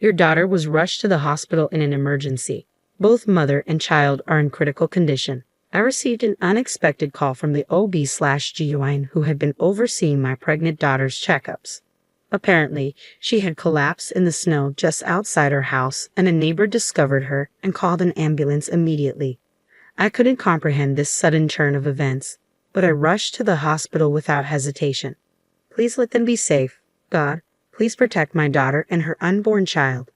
Your daughter was rushed to the hospital in an emergency. Both mother and child are in critical condition. I received an unexpected call from the OB/GYN who had been overseeing my pregnant daughter's checkups. Apparently, she had collapsed in the snow just outside her house, and a neighbor discovered her and called an ambulance immediately. I couldn't comprehend this sudden turn of events, but I rushed to the hospital without hesitation. Please let them be safe. God, please protect my daughter and her unborn child.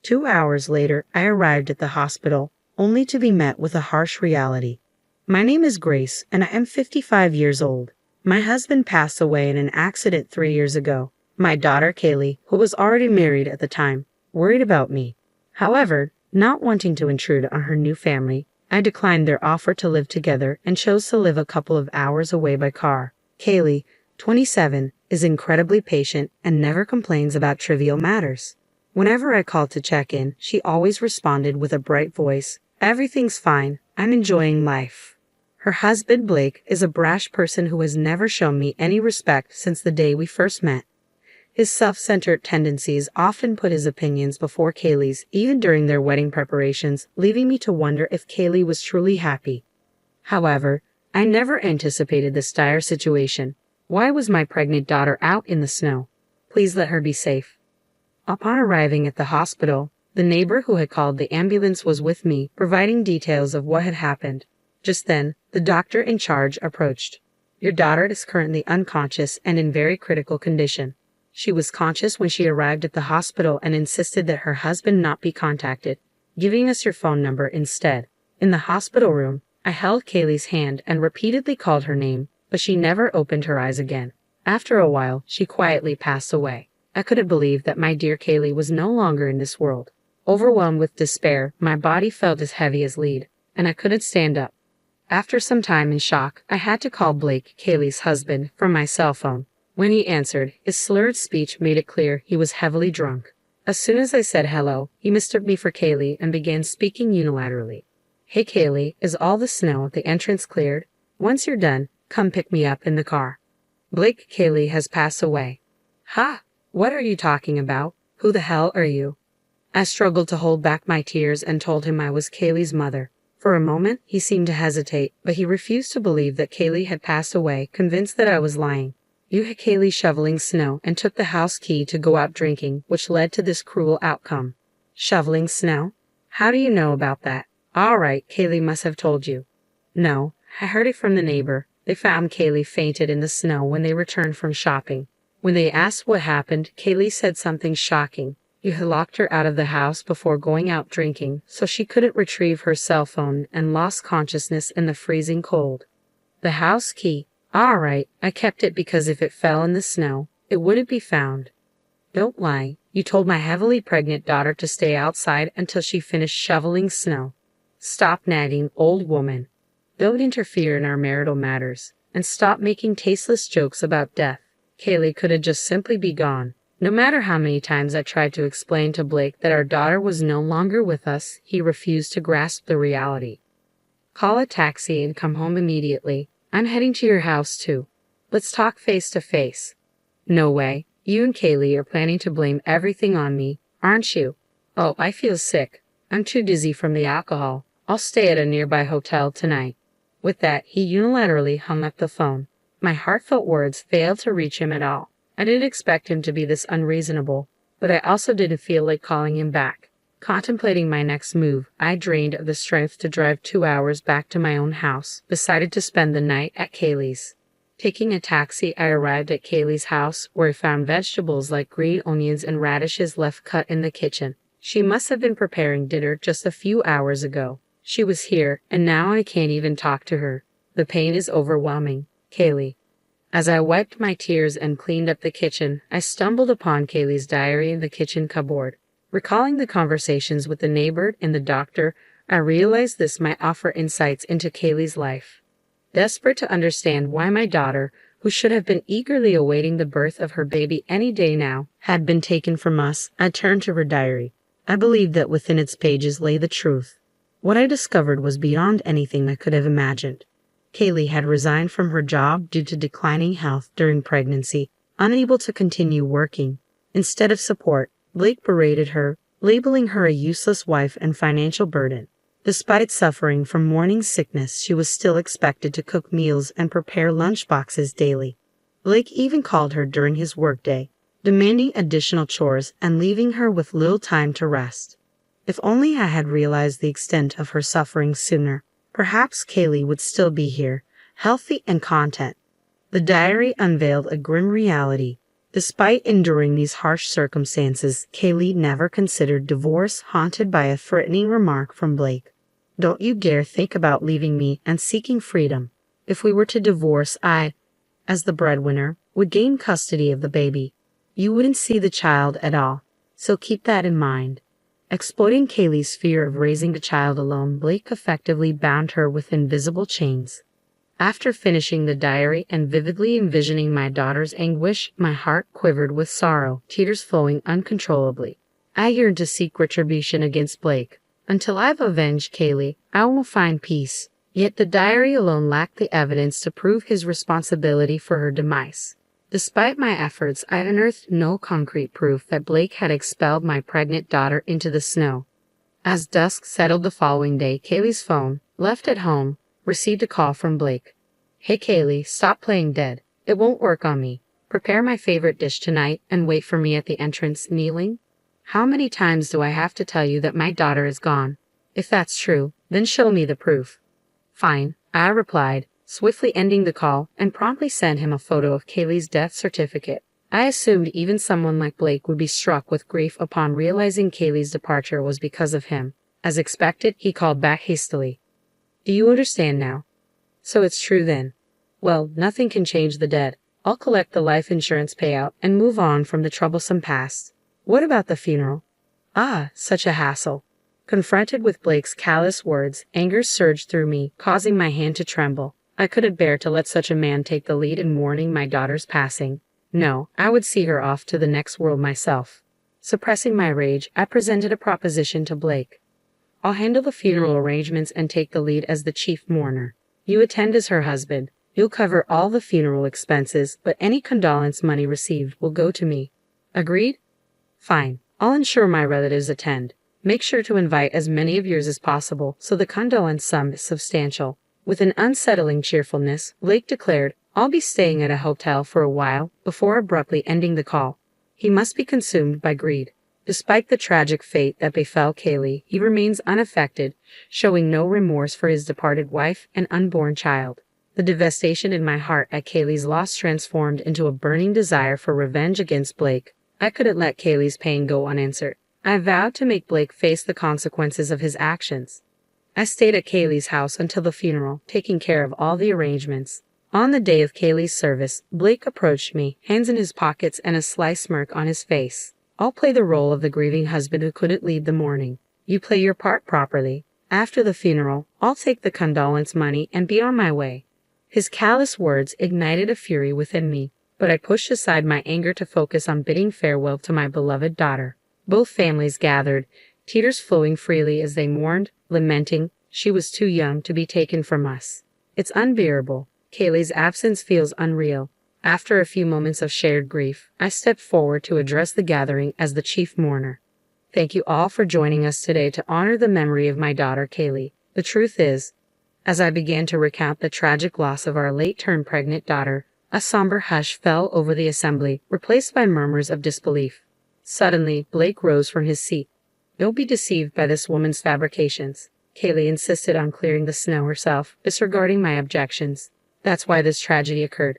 2 hours later, I arrived at the hospital, only to be met with a harsh reality. My name is Grace, and I am 55 years old. My husband passed away in an accident 3 years ago. My daughter, Kaylee, who was already married at the time, worried about me. However, not wanting to intrude on her new family, I declined their offer to live together and chose to live a couple of hours away by car. Kaylee, 27, is incredibly patient and never complains about trivial matters. Whenever I called to check in, she always responded with a bright voice, "Everything's fine, I'm enjoying life." Her husband, Blake, is a brash person who has never shown me any respect since the day we first met. His self-centered tendencies often put his opinions before Kaylee's, even during their wedding preparations, leaving me to wonder if Kaylee was truly happy. However, I never anticipated this dire situation. Why was my pregnant daughter out in the snow? Please let her be safe. Upon arriving at the hospital, the neighbor who had called the ambulance was with me, providing details of what had happened. Just then, the doctor in charge approached. Your daughter is currently unconscious and in very critical condition. She was conscious when she arrived at the hospital and insisted that her husband not be contacted, giving us your phone number instead. In the hospital room, I held Kaylee's hand and repeatedly called her name, but she never opened her eyes again. After a while, she quietly passed away. I couldn't believe that my dear Kaylee was no longer in this world. Overwhelmed with despair, my body felt as heavy as lead, and I couldn't stand up. After some time in shock, I had to call Blake, Kaylee's husband, from my cell phone. When he answered, his slurred speech made it clear he was heavily drunk. As soon as I said hello, he mistook me for Kaylee and began speaking unilaterally. "Hey Kaylee, is all the snow at the entrance cleared? Once you're done, come pick me up in the car. Blake, Kaylee has passed away." "Ha! What are you talking about? Who the hell are you?" I struggled to hold back my tears and told him I was Kaylee's mother. For a moment, he seemed to hesitate, but he refused to believe that Kaylee had passed away, convinced that I was lying. "You had Kaylee shoveling snow and took the house key to go out drinking, which led to this cruel outcome." "Shoveling snow? How do you know about that?" "All right, Kaylee must have told you." "No, I heard it from the neighbor. They found Kaylee fainted in the snow when they returned from shopping. When they asked what happened, Kaylee said something shocking. You had locked her out of the house before going out drinking, so she couldn't retrieve her cell phone and lost consciousness in the freezing cold." "The house key? All right, I kept it because if it fell in the snow, it wouldn't be found." "Don't lie. You told my heavily pregnant daughter to stay outside until she finished shoveling snow." "Stop nagging, old woman. Don't interfere in our marital matters, and stop making tasteless jokes about death. Kaylee could have just simply be gone." No matter how many times I tried to explain to Blake that our daughter was no longer with us, he refused to grasp the reality. "Call a taxi and come home immediately. I'm heading to your house too. Let's talk face to face." "No way. You and Kaylee are planning to blame everything on me, aren't you?" "Oh, I feel sick. I'm too dizzy from the alcohol. I'll stay at a nearby hotel tonight." With that, he unilaterally hung up the phone. My heartfelt words failed to reach him at all. I didn't expect him to be this unreasonable, but I also didn't feel like calling him back. Contemplating my next move, I drained of the strength to drive 2 hours back to my own house, decided to spend the night at Kaylee's. Taking a taxi, I arrived at Kaylee's house, where I found vegetables like green onions and radishes left cut in the kitchen. She must have been preparing dinner just a few hours ago. She was here, and now I can't even talk to her. The pain is overwhelming. Kaylee. As I wiped my tears and cleaned up the kitchen, I stumbled upon Kaylee's diary in the kitchen cupboard. Recalling the conversations with the neighbor and the doctor, I realized this might offer insights into Kaylee's life. Desperate to understand why my daughter, who should have been eagerly awaiting the birth of her baby any day now, had been taken from us, I turned to her diary. I believed that within its pages lay the truth. What I discovered was beyond anything I could have imagined. Kaylee had resigned from her job due to declining health during pregnancy, unable to continue working. Instead of support, Blake berated her, labeling her a useless wife and financial burden. Despite suffering from morning sickness, she was still expected to cook meals and prepare lunchboxes daily. Blake even called her during his workday, demanding additional chores and leaving her with little time to rest. If only I had realized the extent of her suffering sooner, perhaps Kaylee would still be here, healthy and content. The diary unveiled a grim reality. Despite enduring these harsh circumstances, Kaylee never considered divorce, haunted by a threatening remark from Blake. "Don't you dare think about leaving me and seeking freedom. If we were to divorce, I, as the breadwinner, would gain custody of the baby. You wouldn't see the child at all, so keep that in mind." Exploiting Kaylee's fear of raising the child alone, Blake effectively bound her with invisible chains. After finishing the diary and vividly envisioning my daughter's anguish, my heart quivered with sorrow, tears flowing uncontrollably. I yearned to seek retribution against Blake. Until I've avenged Kaylee, I will find peace. Yet the diary alone lacked the evidence to prove his responsibility for her demise. Despite my efforts, I unearthed no concrete proof that Blake had expelled my pregnant daughter into the snow. As dusk settled the following day, Kaylee's phone, left at home, received a call from Blake. "Hey Kaylee, stop playing dead. It won't work on me. Prepare my favorite dish tonight and wait for me at the entrance, kneeling. How many times do I have to tell you that my daughter is gone? If that's true, then show me the proof." "Fine," I replied, swiftly ending the call, and promptly sent him a photo of Kaylee's death certificate. I assumed even someone like Blake would be struck with grief upon realizing Kaylee's departure was because of him. As expected, he called back hastily. "Do you understand now? So it's true then. Well, nothing can change the dead. I'll collect the life insurance payout and move on from the troublesome past. What about the funeral?" Ah, such a hassle. Confronted with Blake's callous words, anger surged through me, causing my hand to tremble. I couldn't bear to let such a man take the lead in mourning my daughter's passing. No, I would see her off to the next world myself. Suppressing my rage, I presented a proposition to Blake. "I'll handle the funeral arrangements and take the lead as the chief mourner. You attend as her husband. You'll cover all the funeral expenses, but any condolence money received will go to me. Agreed? Fine. I'll ensure my relatives attend. Make sure to invite as many of yours as possible so the condolence sum is substantial." With an unsettling cheerfulness, Blake declared, "I'll be staying at a hotel for a while," before abruptly ending the call. He must be consumed by greed. Despite the tragic fate that befell Kaylee, he remains unaffected, showing no remorse for his departed wife and unborn child. The devastation in my heart at Kaylee's loss transformed into a burning desire for revenge against Blake. I couldn't let Kaylee's pain go unanswered. I vowed to make Blake face the consequences of his actions. I stayed at Kaylee's house until the funeral, taking care of all the arrangements. On the day of Kaylee's service, Blake approached me, hands in his pockets and a sly smirk on his face. "I'll play the role of the grieving husband who couldn't lead the mourning. You play your part properly. After the funeral, I'll take the condolence money and be on my way." His callous words ignited a fury within me, but I pushed aside my anger to focus on bidding farewell to my beloved daughter. Both families gathered, tears flowing freely as they mourned, lamenting, "She was too young to be taken from us. It's unbearable. Kaylee's absence feels unreal." After a few moments of shared grief, I stepped forward to address the gathering as the chief mourner. "Thank you all for joining us today to honor the memory of my daughter Kaylee. The truth is," as I began to recount the tragic loss of our late-term pregnant daughter, a somber hush fell over the assembly, replaced by murmurs of disbelief. Suddenly, Blake rose from his seat. "Don't be deceived by this woman's fabrications." Kaylee insisted on clearing the snow herself, disregarding my objections. "That's why this tragedy occurred."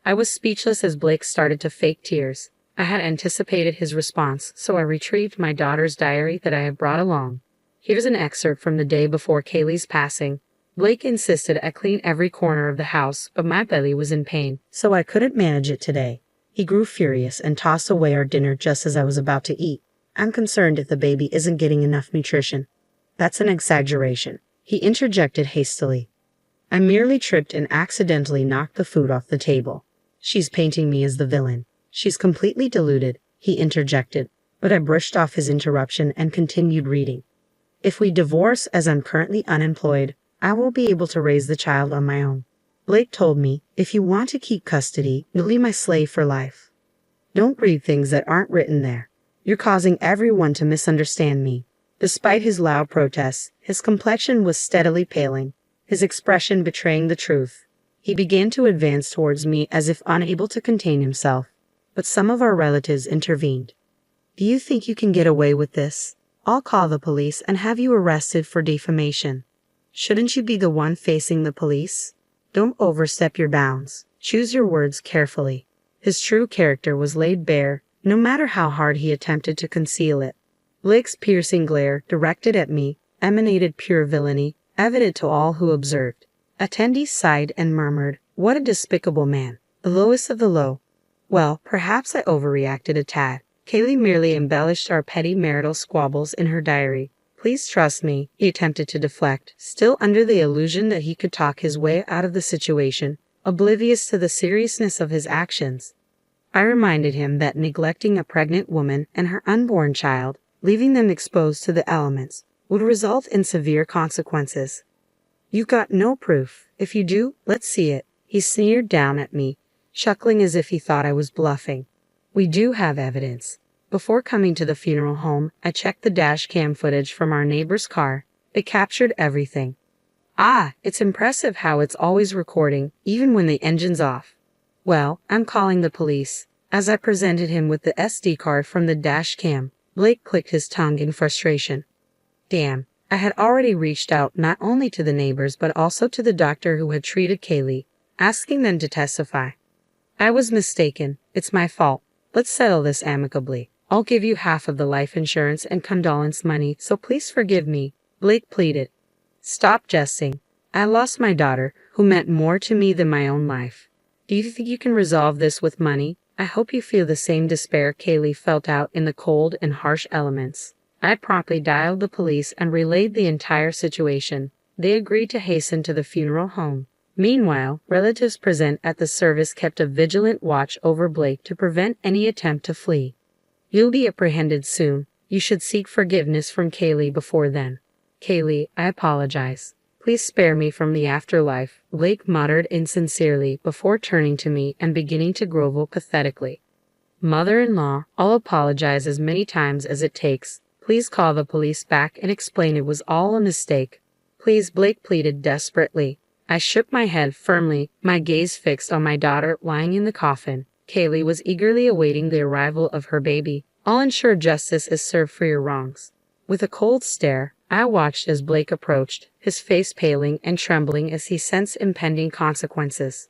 I was speechless as Blake started to fake tears. I had anticipated his response, so I retrieved my daughter's diary that I had brought along. Here's an excerpt from the day before Kaylee's passing. Blake insisted I clean every corner of the house, but my belly was in pain, so I couldn't manage it today. He grew furious and tossed away our dinner just as I was about to eat. "I'm concerned if the baby isn't getting enough nutrition." "That's an exaggeration," he interjected hastily. "I merely tripped and accidentally knocked the food off the table." "She's painting me as the villain. She's completely deluded," he interjected, but I brushed off his interruption and continued reading. "If we divorce, as I'm currently unemployed, I will be able to raise the child on my own." Blake told me, "If you want to keep custody, you'll be my slave for life." Don't read things that aren't written there. You're causing everyone to misunderstand me." Despite his loud protests, his complexion was steadily paling, his expression betraying the truth. He began to advance towards me as if unable to contain himself, but some of our relatives intervened. "Do you think you can get away with this? I'll call the police and have you arrested for defamation. Shouldn't you be the one facing the police? Don't overstep your bounds. Choose your words carefully." His true character was laid bare, no matter how hard he attempted to conceal it. Blake's piercing glare, directed at me, emanated pure villainy, evident to all who observed. Attendees sighed and murmured, "What a despicable man, the lowest of the low." Well, perhaps I overreacted a tad. Kaylee merely embellished our petty marital squabbles in her diary. "Please trust me," he attempted to deflect, still under the illusion that he could talk his way out of the situation, oblivious to the seriousness of his actions. I reminded him that neglecting a pregnant woman and her unborn child, leaving them exposed to the elements, would result in severe consequences. "You've got no proof. If you do, let's see it." He sneered down at me, chuckling as if he thought I was bluffing. "We do have evidence. Before coming to the funeral home, I checked the dash cam footage from our neighbor's car. It captured everything." "Ah, it's impressive how it's always recording, even when the engine's off." "Well, I'm calling the police." As I presented him with the SD card from the dash cam, Blake clicked his tongue in frustration. Damn, I had already reached out not only to the neighbors but also to the doctor who had treated Kaylee, asking them to testify. "I was mistaken. It's my fault. Let's settle this amicably. I'll give you half of the life insurance and condolence money, so please forgive me," Blake pleaded. "Stop jesting. I lost my daughter, who meant more to me than my own life. Do you think you can resolve this with money? I hope you feel the same despair Kaylee felt out in the cold and harsh elements." I promptly dialed the police and relayed the entire situation. They agreed to hasten to the funeral home. Meanwhile, relatives present at the service kept a vigilant watch over Blake to prevent any attempt to flee. "You'll be apprehended soon. You should seek forgiveness from Kaylee before then." "Kaylee, I apologize. Please spare me from the afterlife," Blake muttered insincerely before turning to me and beginning to grovel pathetically. "Mother-in-law, I'll apologize as many times as it takes. Please call the police back and explain it was all a mistake." "Please," Blake pleaded desperately. I shook my head firmly, my gaze fixed on my daughter lying in the coffin. Kaylee was eagerly awaiting the arrival of her baby. "I'll ensure justice is served for your wrongs." With a cold stare, I watched as Blake approached, his face paling and trembling as he sensed impending consequences.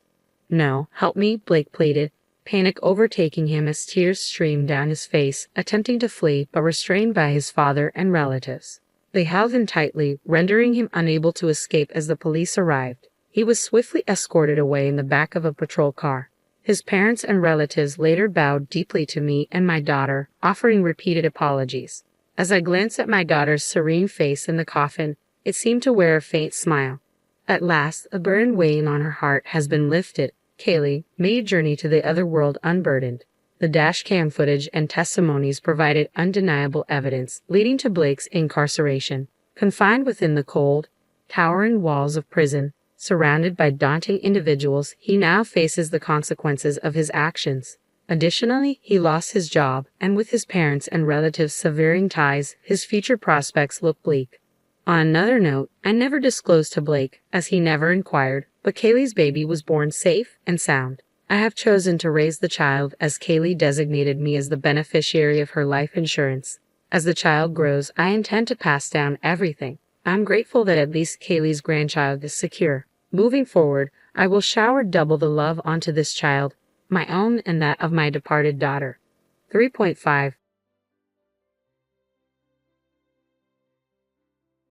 "No, help me," Blake pleaded, panic overtaking him as tears streamed down his face, attempting to flee but restrained by his father and relatives. They held him tightly, rendering him unable to escape as the police arrived. He was swiftly escorted away in the back of a patrol car. His parents and relatives later bowed deeply to me and my daughter, offering repeated apologies. As I glanced at my daughter's serene face in the coffin, it seemed to wear a faint smile. At last, a burden weighing on her heart has been lifted. Kaylee made a journey to the other world unburdened. The dash cam footage and testimonies provided undeniable evidence, leading to Blake's incarceration. Confined within the cold, towering walls of prison, surrounded by daunting individuals, he now faces the consequences of his actions. Additionally, he lost his job, and with his parents and relatives severing ties, his future prospects look bleak. On another note, I never disclosed to Blake, as he never inquired, but Kaylee's baby was born safe and sound. I have chosen to raise the child as Kaylee designated me as the beneficiary of her life insurance. As the child grows, I intend to pass down everything. I'm grateful that at least Kaylee's grandchild is secure. Moving forward, I will shower double the love onto this child, my own and that of my departed daughter. 3.5